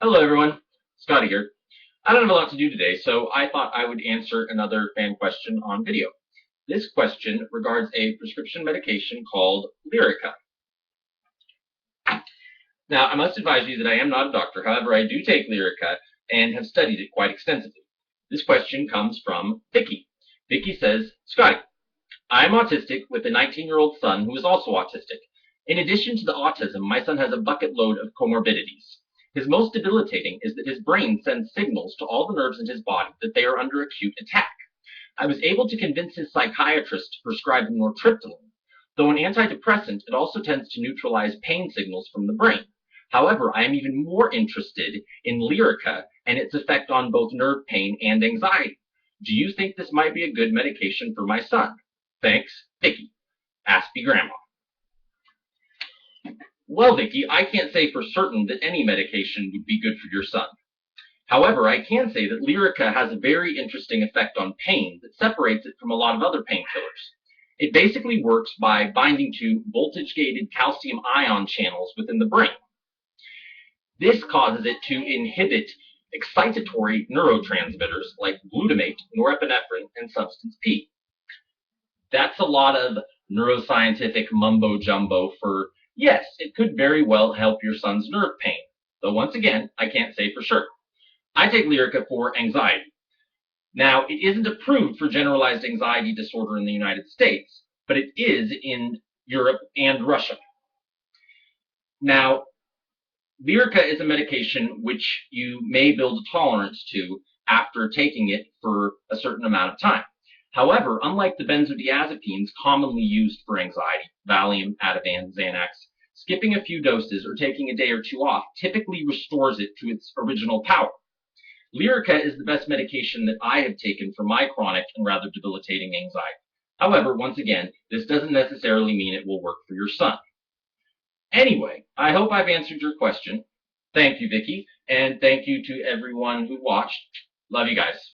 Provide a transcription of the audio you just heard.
Hello everyone, Scotty here. I don't have a lot to do today, so I thought I would answer another fan question on video. This question regards a prescription medication called Lyrica. Now, I must advise you that I am not a doctor, however, I do take Lyrica and have studied it quite extensively. This question comes from Vicki. Vicki says, Scotty, I am autistic with a 19-year-old son who is also autistic. In addition to the autism, my son has a bucket load of comorbidities. His most debilitating is that his brain sends signals to all the nerves in his body that they are under acute attack. I was able to convince his psychiatrist to prescribe nortriptyline. Though an antidepressant, it also tends to neutralize pain signals from the brain. However, I am even more interested in Lyrica and its effect on both nerve pain and anxiety. Do you think this might be a good medication for my son? Thanks, Vicki. Aspie Grandma. Well, Vicki, I can't say for certain that any medication would be good for your son. However, I can say that Lyrica has a very interesting effect on pain that separates it from a lot of other painkillers. It basically works by binding to voltage-gated calcium ion channels within the brain. This causes it to inhibit excitatory neurotransmitters like glutamate, norepinephrine, and substance P. That's a lot of neuroscientific mumbo-jumbo for, yes, it could very well help your son's nerve pain, though once again, I can't say for sure. I take Lyrica for anxiety. Now, it isn't approved for generalized anxiety disorder in the United States, but it is in Europe and Russia. Now, Lyrica is a medication which you may build a tolerance to after taking it for a certain amount of time. However, unlike the benzodiazepines commonly used for anxiety, Valium, Ativan, Xanax, skipping a few doses or taking a day or two off typically restores it to its original power. Lyrica is the best medication that I have taken for my chronic and rather debilitating anxiety. However, once again, this doesn't necessarily mean it will work for your son. Anyway, I hope I've answered your question. Thank you, Vicki, and thank you to everyone who watched. Love you guys.